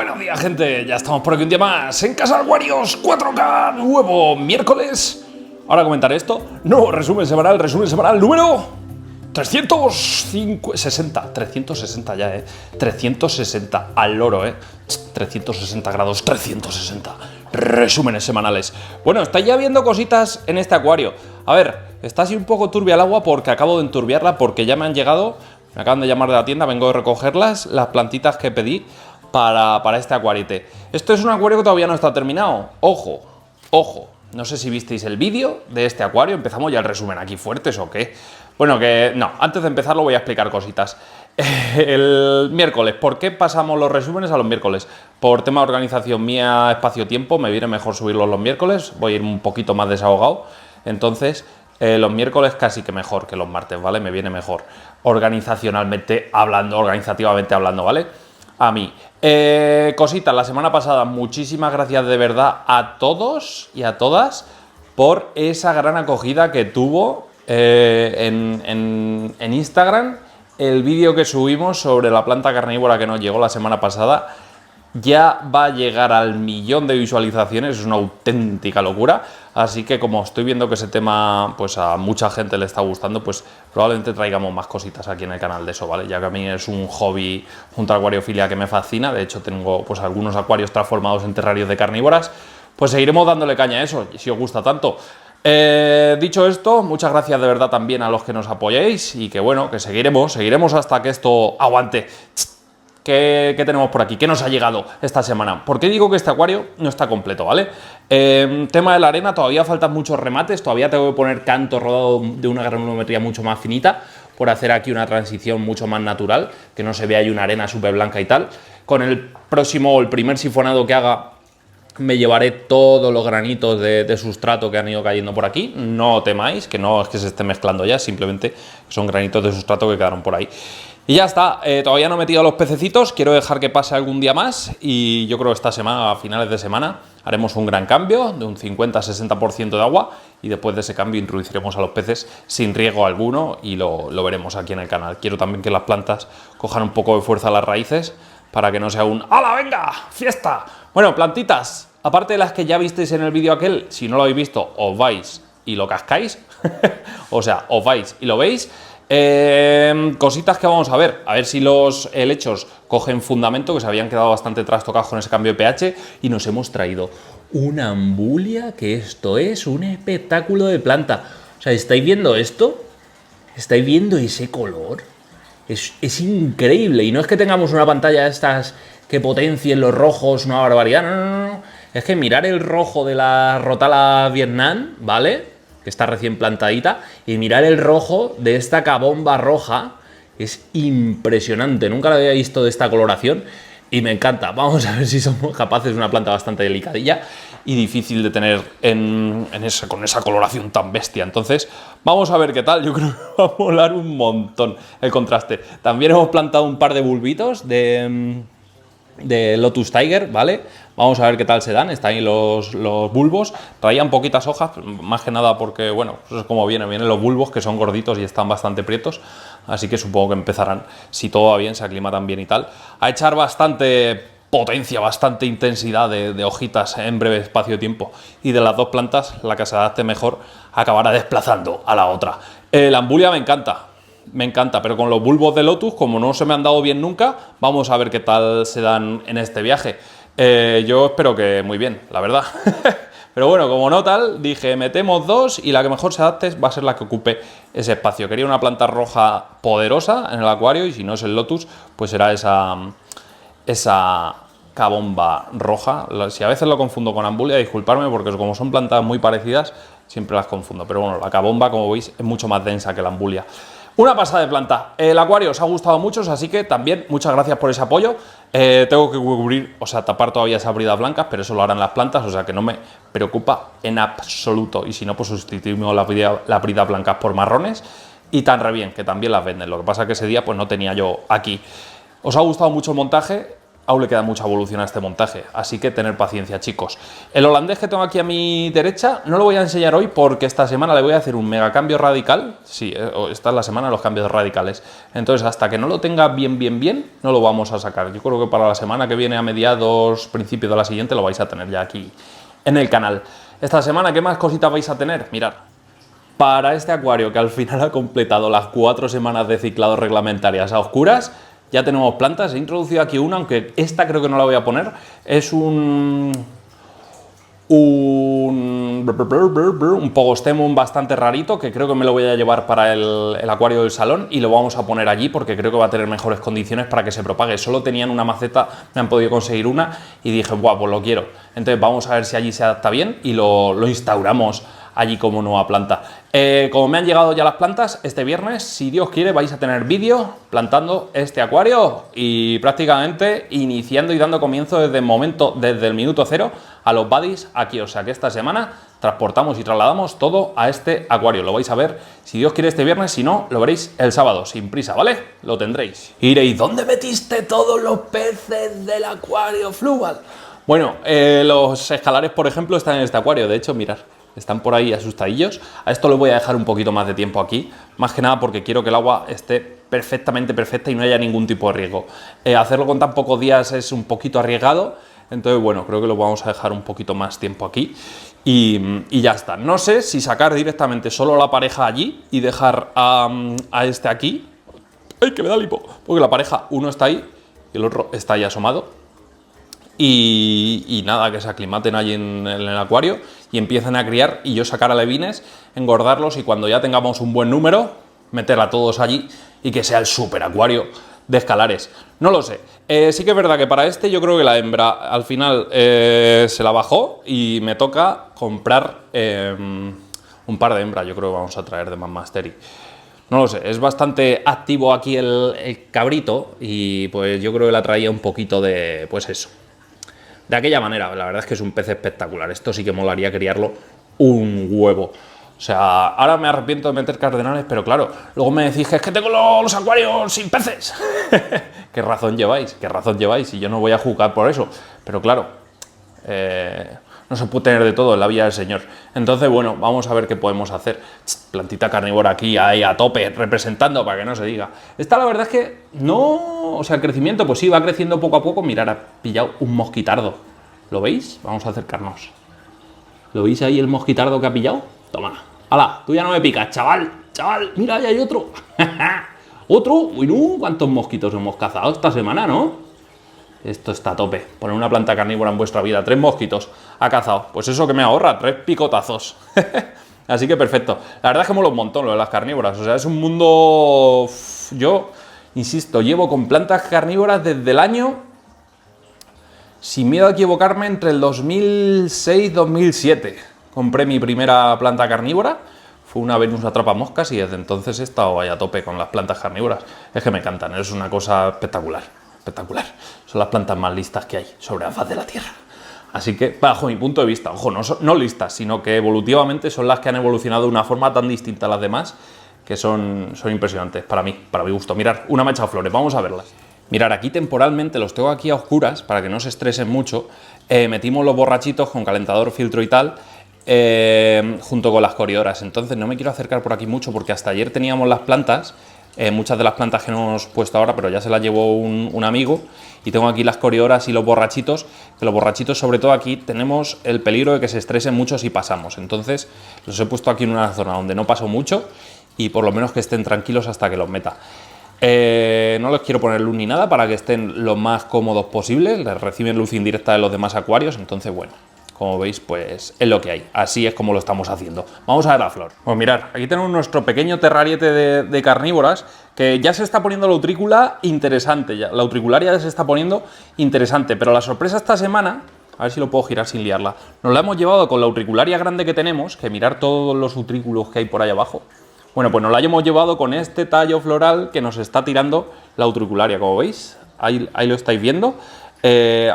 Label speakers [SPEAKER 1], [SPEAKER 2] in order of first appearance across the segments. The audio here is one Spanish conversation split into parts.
[SPEAKER 1] Buenos días, gente. Ya estamos por aquí un día más en Casa Warriors 4K, nuevo miércoles. Ahora comentaré esto. Nuevo resumen semanal número 360 ya, 360 al loro, 360 grados, 360 resúmenes semanales. Bueno, estáis ya viendo cositas en este acuario. A ver, está así un poco turbia el agua porque acabo de enturbiarla, porque ya me han llegado, me acaban de llamar de la tienda, vengo de recogerlas, las plantitas que pedí para este acuarite. Esto es un acuario que todavía no está terminado. Ojo, ojo. No sé si visteis el vídeo de este acuario. ¿Empezamos ya el resumen aquí fuertes o qué? Bueno, que no, antes de empezarlo voy a explicar cositas. El miércoles, ¿por qué pasamos los resúmenes a los miércoles? Por tema de organización mía, espacio-tiempo, me viene mejor subirlos los miércoles, voy a ir un poquito más desahogado, entonces los miércoles casi que mejor que los martes, ¿vale? Me viene mejor, organizativamente hablando, ¿vale? A mí. Cositas, la semana pasada, muchísimas gracias de verdad a todos y a todas por esa gran acogida que tuvo en Instagram. El vídeo que subimos sobre la planta carnívora que nos llegó la semana pasada ya va a llegar al 1.000.000 de visualizaciones, es una auténtica locura. Así que como estoy viendo que ese tema pues a mucha gente le está gustando, pues probablemente traigamos más cositas aquí en el canal de eso, ¿vale? Ya que a mí es un hobby junto a acuariofilia que me fascina. De hecho tengo pues algunos acuarios transformados en terrarios de carnívoras. Pues seguiremos dándole caña a eso, si os gusta tanto. Dicho esto, muchas gracias de verdad también a los que nos apoyéis y que bueno, que seguiremos hasta que esto aguante. ¿Qué tenemos por aquí? ¿Qué nos ha llegado esta semana? ¿Por qué digo que este acuario no está completo, ¿vale? Tema de la arena, todavía faltan muchos remates, todavía tengo que poner canto rodado de una granulometría mucho más finita por hacer aquí una transición mucho más natural, que no se vea ahí una arena súper blanca y tal. Con el primer sifonado que haga, me llevaré todos los granitos de sustrato que han ido cayendo por aquí. No temáis, que no es que se esté mezclando ya, simplemente son granitos de sustrato que quedaron por ahí. Y ya está, todavía no he metido a los pececitos, quiero dejar que pase algún día más y yo creo que esta semana, a finales de semana, haremos un gran cambio de un 50-60% de agua y después de ese cambio introduciremos a los peces sin riego alguno y lo veremos aquí en el canal. Quiero también que las plantas cojan un poco de fuerza a las raíces para que no sea un ¡hala, venga! ¡Fiesta! Bueno, plantitas, aparte de las que ya visteis en el vídeo aquel, si no lo habéis visto, os vais y lo cascáis, o sea, os vais y lo veis. Cositas que vamos a ver si los helechos cogen fundamento, que se habían quedado bastante trastocados con ese cambio de pH, y nos hemos traído una ambulia, que esto es un espectáculo de planta. O sea, ¿estáis viendo esto? ¿Estáis viendo ese color? Es increíble, y no es que tengamos una pantalla de estas que potencien los rojos, una barbaridad, no. Es que mirar el rojo de la Rotala Vietnam, ¿vale?, que está recién plantadita, y mirar el rojo de esta cabomba roja es impresionante. Nunca la había visto de esta coloración y me encanta. Vamos a ver si somos capaces de una planta bastante delicadilla y difícil de tener con esa coloración tan bestia. Entonces, vamos a ver qué tal. Yo creo que va a molar un montón el contraste. También hemos plantado un par de bulbitos de Lotus Tiger, ¿vale? Vamos a ver qué tal se dan. Están ahí los bulbos. Traían poquitas hojas, más que nada porque, bueno, eso es como vienen los bulbos, que son gorditos y están bastante prietos. Así que supongo que empezarán, si todo va bien, se aclimatan bien y tal, a echar bastante potencia, bastante intensidad de hojitas en breve espacio de tiempo. Y de las dos plantas, la que se adapte mejor acabará desplazando a la otra. La ambulia me encanta, pero con los bulbos de Lotus, como no se me han dado bien nunca, vamos a ver qué tal se dan en este viaje. Yo espero que muy bien, la verdad. Pero bueno, como no tal, dije, metemos dos y la que mejor se adapte va a ser la que ocupe ese espacio. Quería una planta roja poderosa en el acuario, y si no es el Lotus, pues será esa cabomba roja. Si a veces lo confundo con ambulia, disculparme, porque como son plantas muy parecidas, siempre las confundo. Pero bueno, la cabomba, como veis, es mucho más densa que la ambulia. Una pasada de planta. El acuario os ha gustado mucho, así que también muchas gracias por ese apoyo. Tengo que cubrir, o sea, tapar todavía esas bridas blancas, pero eso lo harán las plantas, o sea que no me preocupa en absoluto. Y si no, pues sustituimos las bridas blancas por marrones y tan re bien, que también las venden. Lo que pasa es que ese día pues no tenía yo aquí. ¿Os ha gustado mucho el montaje? aún le queda mucha evolución a este montaje, así que tener paciencia, chicos. El holandés que tengo aquí a mi derecha no lo voy a enseñar hoy porque esta semana le voy a hacer un mega cambio radical. Sí, esta es la semana de los cambios radicales. Entonces, hasta que no lo tenga bien, no lo vamos a sacar. Yo creo que para la semana que viene, a mediados, principios de la siguiente, lo vais a tener ya aquí en el canal. Esta semana, ¿qué más cositas vais a tener? Mirad. Para este acuario que al final ha completado las 4 semanas de ciclado reglamentarias a oscuras, ya tenemos plantas. He introducido aquí una, aunque esta creo que no la voy a poner. Es un Pogostemon bastante rarito, que creo que me lo voy a llevar para el acuario del salón y lo vamos a poner allí porque creo que va a tener mejores condiciones para que se propague. Solo tenían una maceta, me han podido conseguir una y dije, guau, pues lo quiero. Entonces vamos a ver si allí se adapta bien y lo instauramos allí como nueva planta. Como me han llegado ya las plantas, este viernes, si Dios quiere, vais a tener vídeo plantando este acuario y prácticamente iniciando y dando comienzo desde el minuto cero a los buddies aquí. O sea que esta semana transportamos y trasladamos todo a este acuario. Lo vais a ver, si Dios quiere, este viernes, si no, lo veréis el sábado, sin prisa, ¿vale? Lo tendréis. Y diréis, ¿dónde metiste todos los peces del acuario Fluval? Bueno, los escalares, por ejemplo, están en este acuario. De hecho, mirad, están por ahí asustadillos. A esto le voy a dejar un poquito más de tiempo aquí, más que nada porque quiero que el agua esté perfectamente perfecta y no haya ningún tipo de riesgo. Hacerlo con tan pocos días es un poquito arriesgado, entonces bueno, creo que lo vamos a dejar un poquito más tiempo aquí y ya está. No sé si sacar directamente solo la pareja allí y dejar a este aquí. ¡Ay, que me da lipo! Porque la pareja, uno está ahí y el otro está ahí asomado. Y nada, que se aclimaten allí en el acuario y empiecen a criar y yo sacar alevines, engordarlos y cuando ya tengamos un buen número, meter a todos allí y que sea el super acuario de escalares. No lo sé. Sí que es verdad que para este yo creo que la hembra al final se la bajó y me toca comprar un par de hembras. Yo creo que vamos a traer de Mastery. No lo sé, es bastante activo aquí el cabrito y pues yo creo que la traía un poquito de, pues eso, de aquella manera. La verdad es que es un pez espectacular. Esto sí que molaría criarlo un huevo. O sea, ahora me arrepiento de meter cardenales, pero claro, luego me decís que es que tengo los acuarios sin peces. ¿Qué razón lleváis? ¿Qué razón lleváis? Y yo no voy a juzgar por eso. Pero claro, no se puede tener de todo en la vida del Señor. Entonces, bueno, vamos a ver qué podemos hacer. Plantita carnívora aquí, ahí a tope, representando, para que no se diga. Esta la verdad es que no... O sea, el crecimiento, pues sí, va creciendo poco a poco. Mirad, ha pillado un mosquitardo. ¿Lo veis? Vamos a acercarnos. ¿Lo veis ahí el mosquitardo que ha pillado? Toma. ¡Hala! Tú ya no me picas, chaval. Chaval, mira, ahí hay otro. ¿Otro? Uy, no, ¿cuántos mosquitos hemos cazado esta semana, no? Esto está a tope. Poner una planta carnívora en vuestra vida. 3 mosquitos ha cazado. Pues eso que me ahorra, 3 picotazos. Así que perfecto. La verdad es que mola un montón lo de las carnívoras. O sea, es un mundo... Yo, insisto, llevo con plantas carnívoras desde el año... Sin miedo a equivocarme, entre el 2006 y 2007. Compré mi primera planta carnívora. Fue una Venus atrapamoscas y desde entonces he estado ahí a tope con las plantas carnívoras. Es que me encantan, es una cosa espectacular. Espectacular. Son las plantas más listas que hay sobre la faz de la Tierra. Así que, bajo mi punto de vista, ojo, no listas, sino que evolutivamente son las que han evolucionado de una forma tan distinta a las demás que son impresionantes para mí, para mi gusto. Mirad, una me ha echado flores, vamos a verlas. Mirad, aquí temporalmente los tengo aquí a oscuras para que no se estresen mucho. Metimos los borrachitos con calentador, filtro y tal, junto con las corioras. Entonces no me quiero acercar por aquí mucho porque hasta ayer teníamos las plantas. Muchas de las plantas que no hemos puesto ahora, pero ya se las llevó un amigo, y tengo aquí las corioras y los borrachitos, que los borrachitos, sobre todo aquí, tenemos el peligro de que se estresen mucho si pasamos. Entonces los he puesto aquí en una zona donde no paso mucho y por lo menos que estén tranquilos hasta que los meta. No les quiero poner luz ni nada para que estén lo más cómodos posibles, les reciben luz indirecta de los demás acuarios, entonces bueno, como veis, pues es lo que hay. Así es como lo estamos haciendo. Vamos a ver la flor. Pues mirad, aquí tenemos nuestro pequeño terrariete de carnívoras, que ya se está poniendo la utrícula interesante. Ya. La utricularia ya se está poniendo interesante, pero la sorpresa esta semana, a ver si lo puedo girar sin liarla, nos la hemos llevado con la utricularia grande que tenemos, que mirad todos los utrículos que hay por ahí abajo. Bueno, pues nos la hemos llevado con este tallo floral que nos está tirando la utricularia, como veis. Ahí lo estáis viendo.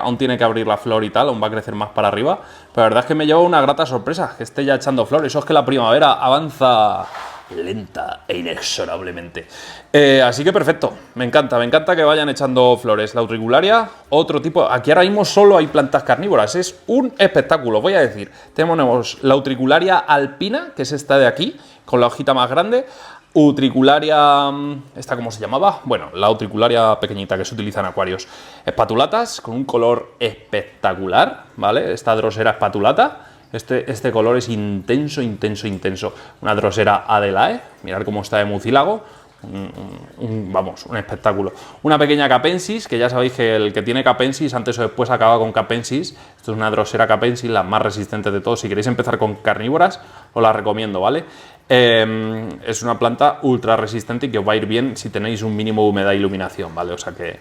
[SPEAKER 1] Aún tiene que abrir la flor y tal, aún va a crecer más para arriba, pero la verdad es que me lleva una grata sorpresa, que esté ya echando flor. Eso es que la primavera avanza lenta e inexorablemente. Así que perfecto, me encanta que vayan echando flores. La Utricularia, otro tipo. Aquí ahora mismo solo hay plantas carnívoras, es un espectáculo, voy a decir. Tenemos la Utricularia alpina, que es esta de aquí, con la hojita más grande. Utricularia, ¿esta cómo se llamaba? Bueno, la Utricularia pequeñita que se utiliza en acuarios. Espatulatas, con un color espectacular, ¿vale? Esta Drosera espatulata. Este color es intenso. Una Drosera Adelae, mirad cómo está de mucílago. Vamos, un espectáculo. Una pequeña Capensis, que ya sabéis que el que tiene Capensis antes o después acaba con Capensis. Esto es una Drosera Capensis, la más resistente de todos. Si queréis empezar con carnívoras, os la recomiendo, ¿vale? Es una planta ultra resistente y que os va a ir bien si tenéis un mínimo de humedad e iluminación, ¿vale? O sea que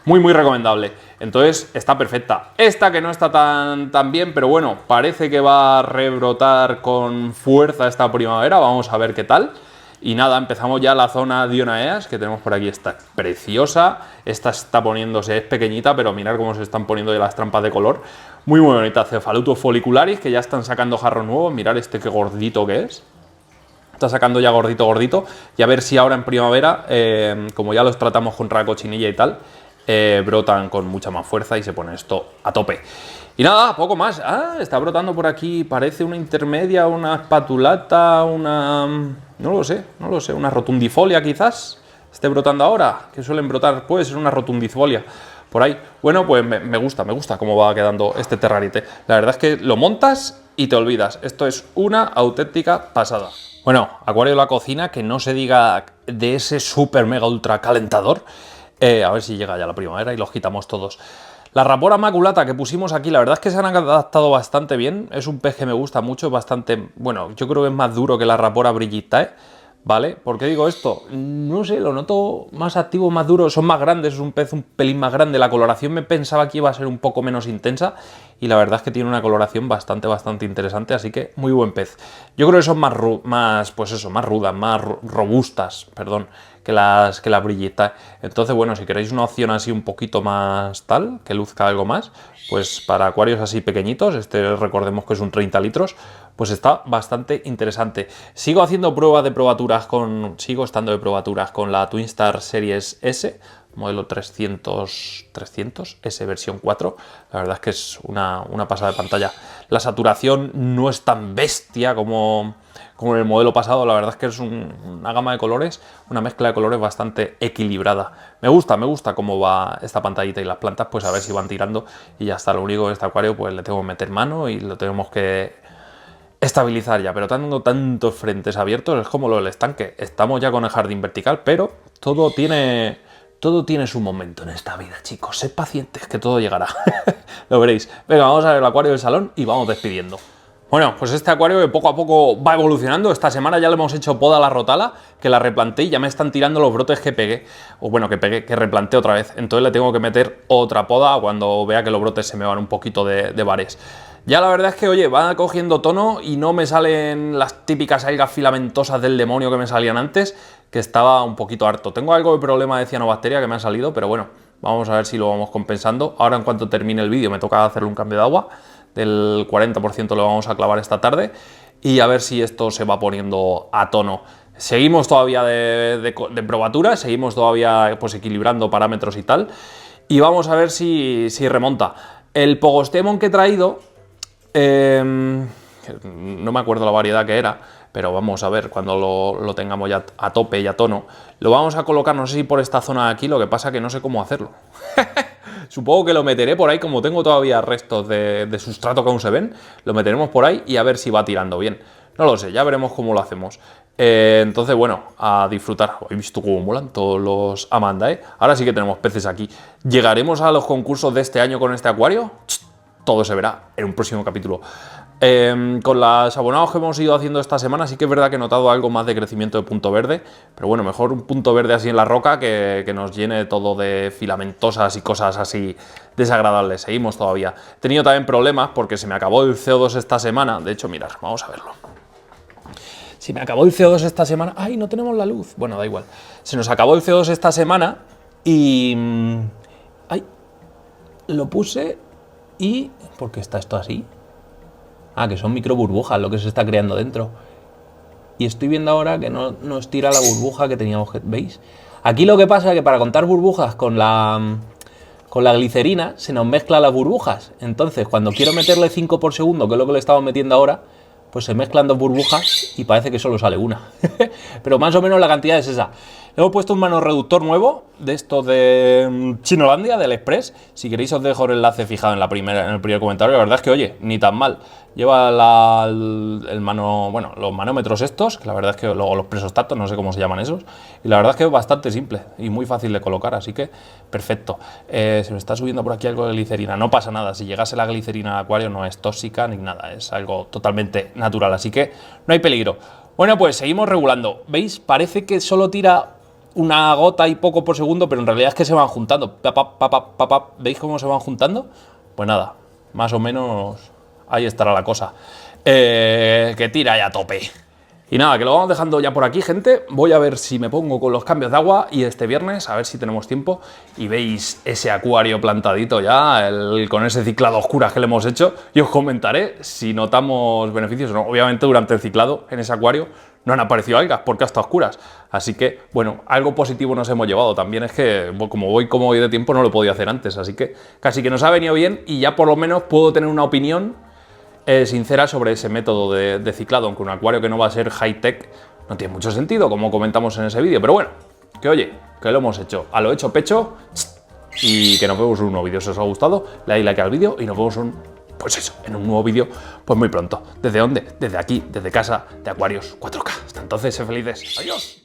[SPEAKER 1] muy recomendable. Entonces está perfecta. Esta que no está tan bien, pero bueno, parece que va a rebrotar con fuerza esta primavera. Vamos a ver qué tal. Y nada, empezamos ya la zona Dionaeas, que tenemos por aquí. Está preciosa. Esta está poniéndose, es pequeñita, pero mirad cómo se están poniendo ya las trampas de color. Muy bonita. Cefalutus follicularis, que ya están sacando jarros nuevos. Mirad este qué gordito que es. Está sacando ya gordito. Y a ver si ahora en primavera, como ya los tratamos contra la cochinilla y tal, brotan con mucha más fuerza y se pone esto a tope. Y nada, poco más. Está brotando por aquí, parece una intermedia, una espatulata, una... No lo sé, una rotundifolia quizás. Esté brotando ahora, que suelen brotar, puede ser una rotundifolia por ahí. Bueno, pues me gusta cómo va quedando este terrarite. La verdad es que lo montas y te olvidas. Esto es una auténtica pasada. Bueno, acuario de la cocina, que no se diga de ese súper mega ultra calentador. A ver si llega ya la primavera y los quitamos todos. La Rapora maculata que pusimos aquí, la verdad es que se han adaptado bastante bien. Es un pez que me gusta mucho, bastante... Bueno, yo creo que es más duro que la Rapora brigitae, ¿vale? ¿Por qué digo esto? No sé, lo noto más activo, más duro. Son más grandes, es un pez un pelín más grande. La coloración me pensaba que iba a ser un poco menos intensa y la verdad es que tiene una coloración bastante interesante, así que muy buen pez. Yo creo que son más rudas, más robustas, perdón, que las brillitas. Entonces, bueno, si queréis una opción así un poquito más tal, que luzca algo más, pues para acuarios así pequeñitos, recordemos que es un 30 litros, pues está bastante interesante. Sigo estando de probaturas con la Twinstar Series S, modelo 300 S versión 4. La verdad es que es una pasada de pantalla. La saturación no es tan bestia como en el modelo pasado. La verdad es que es una gama de colores, una mezcla de colores bastante equilibrada. Me gusta cómo va esta pantallita y las plantas, pues a ver si van tirando y ya está. Lo único que este acuario pues le tengo que meter mano y lo tenemos que estabilizar ya, pero tengo tantos frentes abiertos, es como lo del estanque. Estamos ya con el jardín vertical, pero todo tiene su momento en esta vida, chicos. Sed pacientes, que todo llegará. Lo veréis. Venga, vamos a ver el acuario del salón y vamos despidiendo. Bueno, pues este acuario que poco a poco va evolucionando. Esta semana ya le hemos hecho poda a la rotala, que la replanté y ya me están tirando los brotes que pegué. O bueno, que replanté otra vez. Entonces le tengo que meter otra poda cuando vea que los brotes se me van un poquito de bares. Ya la verdad es que, oye, va cogiendo tono y no me salen las típicas algas filamentosas del demonio que me salían antes, que estaba un poquito harto. Tengo algo de problema de cianobacteria que me ha salido, pero bueno, vamos a ver si lo vamos compensando. Ahora en cuanto termine el vídeo me toca hacerle un cambio de agua, del 40% lo vamos a clavar esta tarde y a ver si esto se va poniendo a tono. Seguimos todavía de probatura, seguimos todavía pues equilibrando parámetros y tal, y vamos a ver si remonta. El Pogostemon que he traído... no me acuerdo la variedad que era, pero vamos a ver cuando lo tengamos ya a tope y a tono. Lo vamos a colocar, no sé si por esta zona de aquí, lo que pasa que no sé cómo hacerlo. Supongo que lo meteré por ahí, como tengo todavía restos de sustrato que aún se ven, lo meteremos por ahí y a ver si va tirando bien. No lo sé, ya veremos cómo lo hacemos. Entonces, bueno, a disfrutar. He visto cómo molan todos los Amanda, ¿eh? Ahora sí que tenemos peces aquí. ¿Llegaremos a los concursos de este año con este acuario? Todo se verá en un próximo capítulo. Con los abonados que hemos ido haciendo esta semana, sí que es verdad que he notado algo más de crecimiento de punto verde, pero bueno, mejor un punto verde así en la roca que nos llene todo de filamentosas y cosas así desagradables. Seguimos todavía. He tenido también problemas porque se me acabó el CO2 esta semana. De hecho, mirad, vamos a verlo. Se me acabó el CO2 esta semana. ¡Ay, no tenemos la luz! Bueno, da igual. Se nos acabó el CO2 esta semana y... ¡ay! Lo puse... ¿Y por qué está esto así? Ah, que son micro burbujas lo que se está creando dentro.
[SPEAKER 2] y estoy viendo ahora que no nos tira la burbuja que teníamos. ¿Veis? Aquí lo que pasa es que para contar burbujas con la glicerina se nos mezclan las burbujas. Entonces, cuando quiero meterle 5 por segundo, que es lo que le estamos metiendo ahora, pues se mezclan 2 burbujas y parece que solo sale una. Pero más o menos la cantidad es esa. Le hemos puesto un manoreductor nuevo, de estos de Chinolandia, del Express. Si queréis os dejo el enlace fijado en el primer comentario. La verdad es que, oye, ni tan mal. Lleva los manómetros estos, que la verdad es que luego los presostactos, no sé cómo se llaman esos. Y la verdad es que es bastante simple y muy fácil de colocar, así que perfecto. Se me está subiendo por aquí algo de glicerina. No pasa nada, si llegase la glicerina al acuario no es tóxica ni nada, es algo totalmente natural, así que no hay peligro. Bueno, pues seguimos regulando. ¿Veis? Parece que solo tira una gota y poco por segundo, pero en realidad es que se van juntando. ¿Veis cómo se van juntando? Pues nada, más o menos ahí estará la cosa. Que tira ya a tope. Y nada, que lo vamos dejando ya por aquí, gente. Voy a ver si me pongo con los cambios de agua y este viernes, a ver si tenemos tiempo. Y veis ese acuario plantadito ya, con ese ciclado a oscuras que le hemos hecho. Y os comentaré si notamos beneficios o no. Obviamente durante el ciclado en ese acuario no han aparecido algas porque hasta oscuras. Así que, bueno, algo positivo nos hemos llevado. También es que, como voy de tiempo, no lo podía hacer antes. Así que casi que nos ha venido bien y ya por lo menos puedo tener una opinión sincera sobre ese método de ciclado, aunque un acuario que no va a ser high-tech no tiene mucho sentido, como comentamos en ese vídeo. Pero bueno, que oye, que lo hemos hecho. A lo hecho pecho y que nos vemos en un nuevo vídeo. Si os ha gustado, le dais like al vídeo y nos vemos en un nuevo vídeo pues muy pronto. ¿Desde dónde? Desde aquí, desde casa, de Acuarios 4K. Hasta entonces, sé felices. Adiós.